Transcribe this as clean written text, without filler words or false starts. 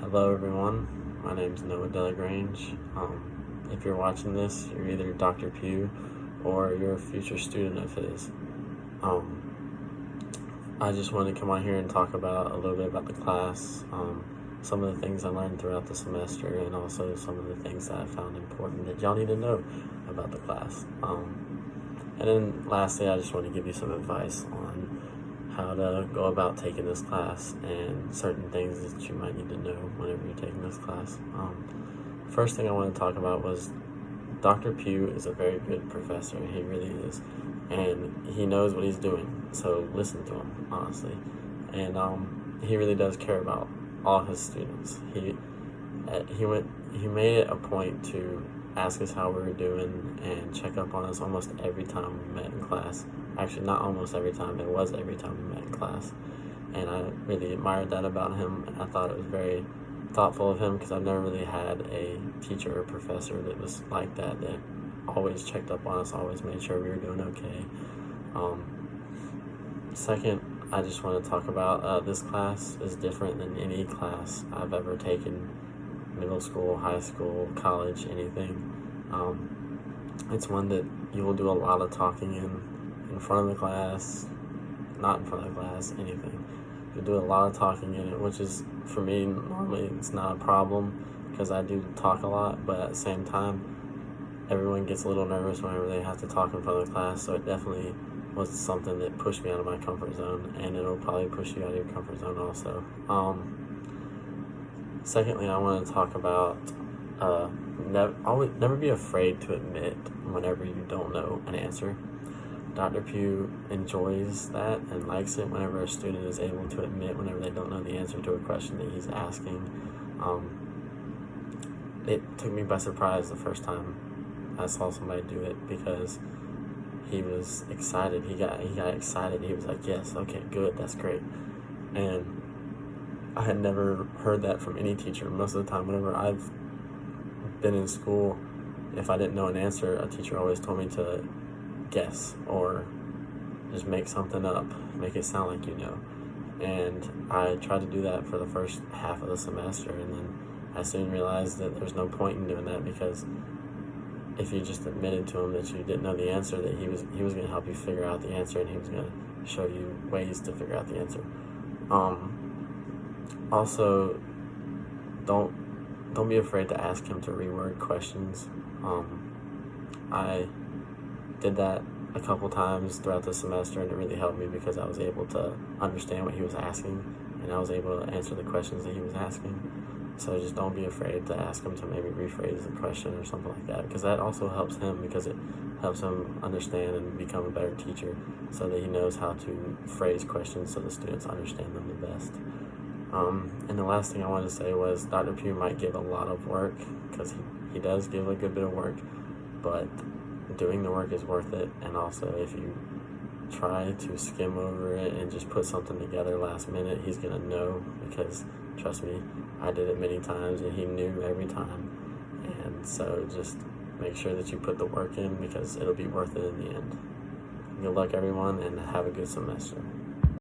Hello everyone, my name is Noah Delagrange. If you're watching this, you're either Dr. Pugh or you're a future student of his. I just wanted to come on here and talk about a little bit about the class, some of the things I learned throughout the semester, and also some of the things that I found important that y'all need to know about the class. And then lastly, I just want to give you some advice on how to go about taking this class and certain things that you might need to know whenever you're taking this class. First thing I want to talk about was Dr. Pugh is a very good professor. He really is. And he knows what he's doing. So listen to him, honestly. And he really does care about all his students. He made it a point to ask us how we were doing and check up on us almost every time we met in class. Actually, not almost every time, it was every time we met in class. And I really admired that about him, and I thought it was very thoughtful of him because I've never really had a teacher or professor that was like that always checked up on us, always made sure we were doing okay. Second, I just want to talk about this class is different than any class I've ever taken, middle school, high school, college, anything. It's one that you will do a lot of talking in front of the class, not in front of the class, anything. You'll do a lot of talking in it, which is, for me, normally it's not a problem because I do talk a lot, but at the same time, everyone gets a little nervous whenever they have to talk in front of the class, so it definitely was something that pushed me out of my comfort zone, and it'll probably push you out of your comfort zone also. Secondly, I want to talk about never be afraid to admit whenever you don't know an answer. Dr. Pugh enjoys that and likes it whenever a student is able to admit whenever they don't know the answer to a question that he's asking. It took me by surprise the first time I saw somebody do it because he was excited. He got excited. He was like, yes, okay, good, that's great. And I had never heard that from any teacher. Most of the time, whenever I've been in school, if I didn't know an answer, a teacher always told me to guess or just make something up, make it sound like you know. And I tried to do that for the first half of the semester, and then I soon realized that there's no point in doing that because if you just admitted to him that you didn't know the answer, that he was going to help you figure out the answer, and he was going to show you ways to figure out the answer. Also, don't be afraid to ask him to reword questions. I did that a couple times throughout the semester, and it really helped me because I was able to understand what he was asking, and I was able to answer the questions that he was asking. So just don't be afraid to ask him to maybe rephrase the question or something like that, because that also helps him, because it helps him understand and become a better teacher so that he knows how to phrase questions so the students understand them the best. And the last thing I wanted to say was Dr. Pugh might give a lot of work, because he does give a good bit of work, but doing the work is worth it. And also, if you try to skim over it and just put something together last minute, he's going to know, because trust me, I did it many times and he knew every time. And so just make sure that you put the work in, because it'll be worth it in the end. Good luck everyone, and have a good semester.